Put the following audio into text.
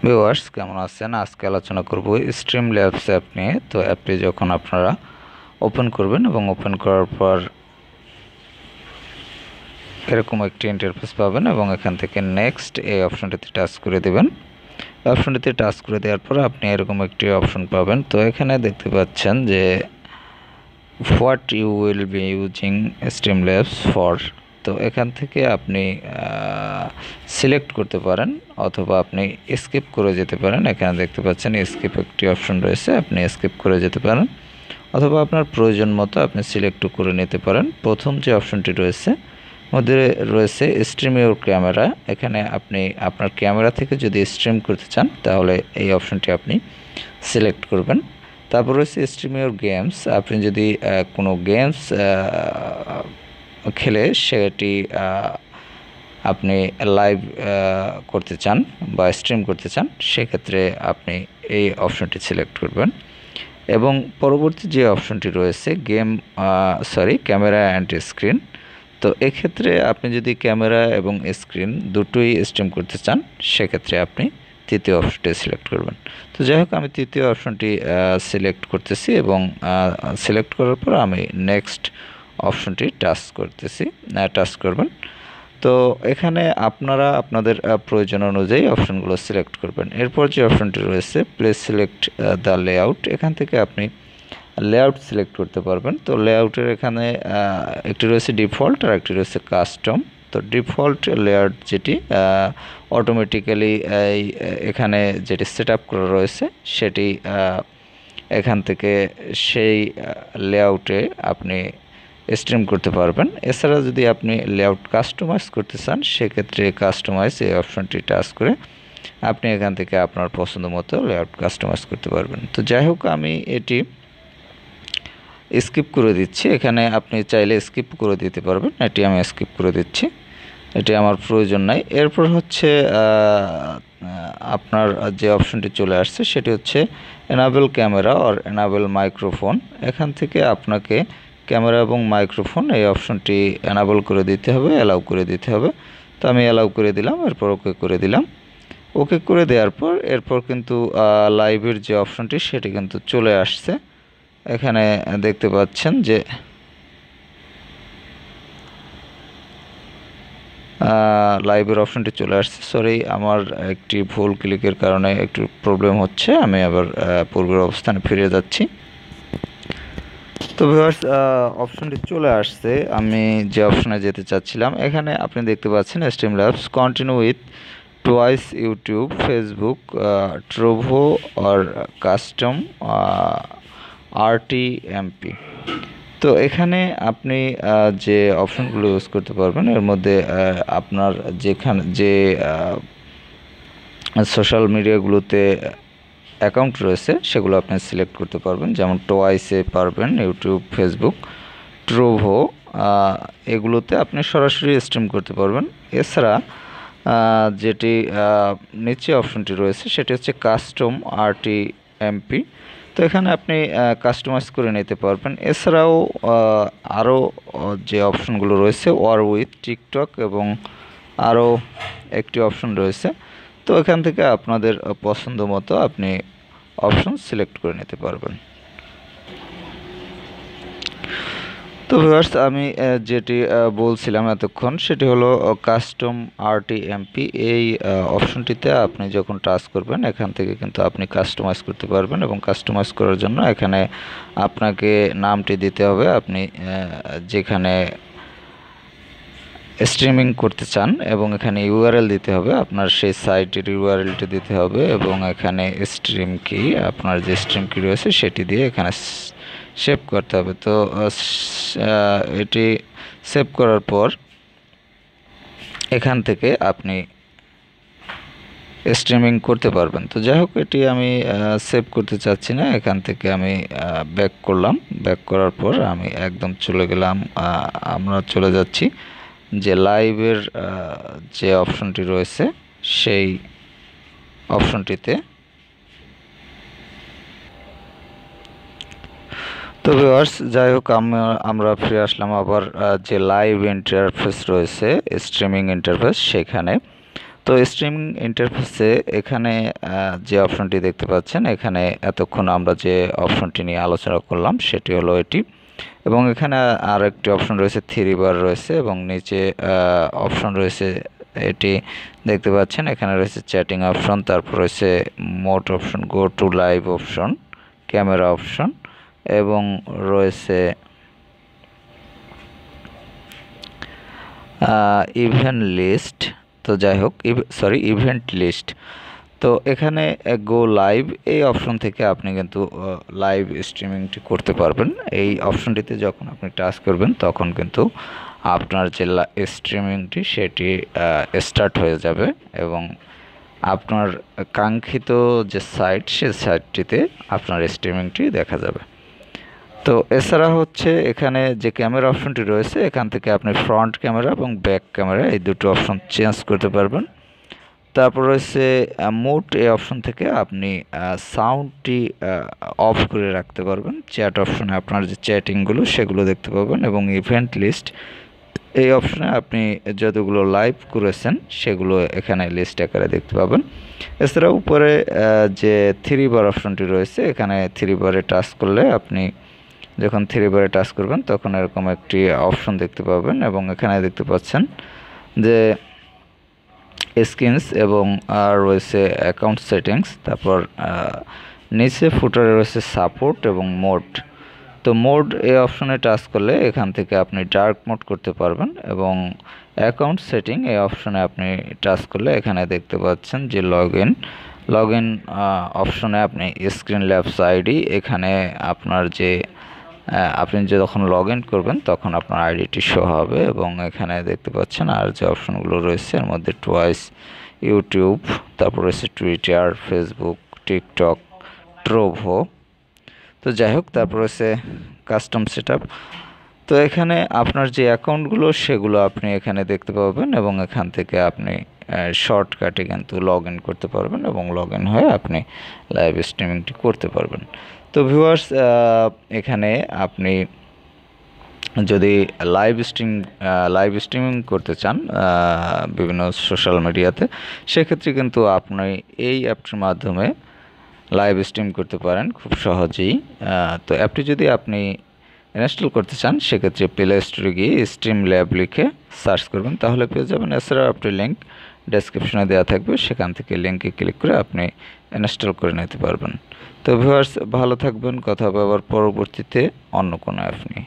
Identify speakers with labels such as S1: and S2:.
S1: Viewers কেমন আছেন? আজকে আলোচনা করব স্ট্রিমল্যাবস অ্যাপ নিয়ে। তো অ্যাপটি যখন আপনারা ওপেন করবেন এবং ওপেন করার পর এরকম একটি ইন্টারফেস পাবেন এবং এখান থেকে নেক্সট এই অপশনটিতে টাচ করে দেবেন। অপশনটিতে টাচ করে দেওয়ার পর আপনি এরকম একটি অপশন পাবেন। তো এখানে দেখতে পাচ্ছেন যে what you will be using Streamlabs for. তো এখান থেকে আপনি সিলেক্ট করতে পারেন অথবা আপনি স্কিপ করে যেতে পারেন। এখানে দেখতে পাচ্ছেন স্কিপ একটি অপশন রয়েছে, আপনি স্কিপ করে যেতে পারেন অথবা আপনার প্রয়োজন মতো আপনি সিলেক্টও করে নিতে পারেন। প্রথম যে অপশনটি রয়েছে মধ্যে রয়েছে স্ট্রিম ইউর ক্যামেরা। এখানে আপনি আপনার ক্যামেরা থেকে যদি স্ট্রিম করতে চান তাহলে এই অপশনটি আপনি সিলেক্ট করবেন। তারপর রয়েছে স্ট্রিম ইউর গেমস। আপনি যদি কোনো গেমস খেলে সেটি আপনি লাইভ করতে চান বা স্ট্রিম করতে চান, সেক্ষেত্রে আপনি এই অপশনটি সিলেক্ট করবেন। এবং পরবর্তী যে অপশনটি রয়েছে ক্যামেরা অ্যান্ড স্ক্রিন। তো এক্ষেত্রে আপনি যদি ক্যামেরা এবং স্ক্রিন দুটোই স্ট্রিম করতে চান সেক্ষেত্রে আপনি তৃতীয় অপশনটি সিলেক্ট করবেন। তো যাই হোক, আমি তৃতীয় অপশনটি সিলেক্ট করতেছি এবং সিলেক্ট করার পর আমি নেক্সট অপশনটি টাচ করবেন। তো এখানে আপনারা আপনাদের প্রয়োজন অনুযায়ী অপশনগুলো সিলেক্ট করবেন। এরপর যে অপশনটি রয়েছে প্লেস সিলেক্ট দ্য লেআউট, এখান থেকে আপনি লেআউট সিলেক্ট করতে পারবেন। তো লেআউটের এখানে একটি রয়েছে ডিফল্ট আর একটি রয়েছে কাস্টম। তো ডিফল্ট লেআউট যেটি অটোমেটিক্যালি এখানে যেটি সেট আপ করা রয়েছে সেটি এখান থেকে সেই লেআউটে আপনি স্ট্রিম করতে পারবেন। এছাড়া যদি আপনি লেআউট কাস্টমাইজ করতে চান সেক্ষেত্রে কাস্টমাইজ এই অপশনটি টাচ করে আপনি এখান থেকে আপনার পছন্দ মতো লেআউট কাস্টমাইজ করতে পারবেন। তো যাই হোক, আমি এটি স্কিপ করে দিচ্ছি। এখানে আপনি চাইলে স্কিপ করে দিতে পারবেন, এটি আমি স্কিপ করে দিচ্ছি, এটি আমার প্রয়োজন নাই। এরপর হচ্ছে আপনার যে অপশনটি চলে আসছে সেটি হচ্ছে enable camera or enable microphone. এখান থেকে আপনাকে ক্যামেরা এবং মাইক্রোফোন এই অপশনটি এনাবেল করে দিতে হবে, অ্যালাউ করে দিতে হবে। তো আমি অ্যালাউ করে দিলাম, এরপর ওকে করে দিলাম। ওকে করে দেওয়ার পর এরপর কিন্তু লাইভের যে অপশনটি সেটি কিন্তু চলে আসছে। এখানে দেখতে পাচ্ছেন যে লাইভের অপশনটি চলে আসছে। সরি, আমার একটি ভুল ক্লিকের কারণে একটু প্রবলেম হচ্ছে, আমি আবার পূর্বের অবস্থানে ফিরে যাচ্ছি। তো ভিউয়ার্স, অপশনটি চলে আসছে। আমি যে অপশনে যেতে চাচ্ছিলাম, এখানে আপনি দেখতে পাচ্ছেন Streamlabs continue with Twitch YouTube, Facebook, Trovo আর কাস্টম RTMP। তো এখানে আপনি যে অপশনগুলো ইউজ করতে পারবেন এর মধ্যে আপনার যে সোশ্যাল মিডিয়াগুলোতে অ্যাকাউন্ট রয়েছে সেগুলো আপনি সিলেক্ট করতে পারবেন। যেমন টোয়াইসে পারবেন, ইউটিউব, ফেসবুক, ট্রোভো, এগুলোতে আপনি সরাসরি স্ট্রিম করতে পারবেন। এছাড়া যেটি নিচে অপশনটি রয়েছে সেটি হচ্ছে কাস্টম RTMP। তো এখানে আপনি কাস্টমাইজ করে নিতে পারবেন। এছাড়াও আরও যে অপশনগুলো রয়েছে ওয়ার উইথ টিকটক এবং আরও একটি অপশন রয়েছে। তো এখান থেকে আপনাদের পছন্দ মতো আপনি অপশন সিলেক্ট করে নিতে পারবেন। তো ভিউয়ার্স, আমি যেটি বলছিলাম এতক্ষণ সেটি হলো কাস্টম RTMP। এই অপশনটিতে আপনি যখন টাচ করবেন এখান থেকে কিন্তু আপনি কাস্টমাইজ করতে পারবেন এবং কাস্টমাইজ করার জন্য এখানে আপনাকে নামটি দিতে হবে, আপনি যেখানে স্ট্রিমিং করতে চান, এবং এখানে URL দিতে হবে, আপনার সেই সাইটের URLটি দিতে হবে এবং এখানে স্ট্রিম কি, আপনার যে স্ট্রিম কি রয়েছে সেটি দিয়ে এখানে সেভ করতে হবে। তো এটি সেভ করার পর এখান থেকে আপনি স্ট্রিমিং করতে পারবেন। তো যাই হোক, এটি আমি সেভ করতে চাচ্ছি না, এখান থেকে আমি ব্যাক করলাম। ব্যাক করার পর আমি একদম চলে গেলাম, আমরা চলে যাচ্ছি যে লাইভের যে অপশনটি রয়েছে সেই অপশনটিতে। তো ভিউয়ার্স, যাই হোক, আমরা ফিরে আসলাম আবার যে লাইভ ইন্টারফেস রয়েছে, স্ট্রিমিং ইন্টারফেস, সেখানে। তো তো স্ট্রিমিং ইন্টারফেসে এখানে যে অপশনটি দেখতে পাচ্ছেন, এখানে এতক্ষণ আমরা যে অপশনটি নিয়ে আলোচনা করলাম সেটি হলো এটি। এবং এখানে আর একটি অপশন রয়েছে, থ্রি বার রয়েছে এবং নিচে অপশন রয়েছে, এটি দেখতে পাচ্ছেন। এখানে রয়েছে চ্যাটিং অপশন, তারপর রয়েছে mode option, go to live option, camera option এবং রয়েছে ইভেন্ট লিস্ট। তো যাই হোক, ইভেন্ট লিস্ট। তো এখানে গো লাইভ এই অপশন থেকে আপনি কিন্তু লাইভ স্ট্রিমিংটি করতে পারবেন। এই অপশনটিতে যখন আপনি টাচ করবেন তখন কিন্তু আপনার যে স্ট্রিমিংটি সেটি স্টার্ট হয়ে যাবে এবং আপনার কাঙ্ক্ষিত যে সাইট সে সাইটটিতে আপনার স্ট্রিমিংটি দেখা যাবে। তো এছাড়া হচ্ছে এখানে যে ক্যামেরা অপশনটি রয়েছে, এখান থেকে আপনি ফ্রন্ট ক্যামেরা এবং ব্যাক ক্যামেরা এই দুটো অপশন চেঞ্জ করতে পারবেন। তারপর রয়েছে মোড, এই অপশন থেকে আপনি সাউন্ডটি অফ করে রাখতে পারবেন। চ্যাট অপশনে আপনার যে চ্যাটিংগুলো সেগুলো দেখতে পাবেন এবং ইভেন্ট লিস্ট এই অপশনে আপনি যতগুলো লাইভ করেছেন সেগুলো এখানে লিস্ট আকারে দেখতে পাবেন। এছাড়া উপরে যে থ্রি বার অপশনটি রয়েছে, এখানে থ্রি বারে টাচ করলে আপনি যখন থ্রি বারে টাচ করবেন তখন এরকম একটি অপশন দেখতে পাবেন এবং এখানে দেখতে পাচ্ছেন যে স্ক্রিনস এবং রয়েছে অ্যাকাউন্ট সেটিংস। তারপর নিচে ফুটারে রয়েছে সাপোর্ট এবং মোড। তো মোড এই অপশনে টাচ করলে এখান থেকে আপনি ডার্ক মোড করতে পারবেন এবং অ্যাকাউন্ট সেটিং এই অপশনে আপনি টাচ করলে এখানে দেখতে পাচ্ছেন যে লগ ইন অপশনে আপনি স্ক্রিন ল্যাবস আইডি, এখানে আপনার যে আপনি যখন লগ ইন করবেন তখন আপনার আইডিটি শো হবে এবং এখানে দেখতে পাচ্ছেন আর যে অপশনগুলো রয়েছে এর মধ্যে টুয়াইস, ইউটিউব, তারপর রয়েছে টুইটার, ফেসবুক, টিকটক, ট্রোভো। তো যাই হোক, তারপর রয়েছে কাস্টম সেটআপ। তো এখানে আপনার যে অ্যাকাউন্টগুলো সেগুলো আপনি এখানে দেখতে পাবেন এবং এখান থেকে আপনি শর্টকাটে কিন্তু লগ ইন করতে পারবেন এবং লগ ইন হয়ে আপনি লাইভ স্ট্রিমিংটি করতে পারবেন। তো ভিউয়ার্স, এখানে আপনি যদি লাইভ স্ট্রিমিং করতে চান বিভিন্ন সোশ্যাল মিডিয়াতে, সেক্ষেত্রে কিন্তু আপনি এই অ্যাপটির মাধ্যমে লাইভ স্ট্রিম করতে পারেন খুব সহজেই। তো অ্যাপটি যদি আপনি ইনস্টল করতে চান সেক্ষেত্রে প্লে স্টোরে গিয়ে স্ট্রিম ল্যাব লিখে সার্চ করবেন, তাহলে পেয়ে যাবেন। এছাড়াও আপনি লিঙ্ক ডেসক্রিপশনে দেওয়া থাকবে, সেখান থেকে লিঙ্কে ক্লিক করে আপনি ইনস্টল করে নিতে পারবেন। তো ভিউয়ার্স, ভালো থাকবেন, কথা হবে আবার পরবর্তীতে অন্য কোনো অ্যাপ নিয়ে।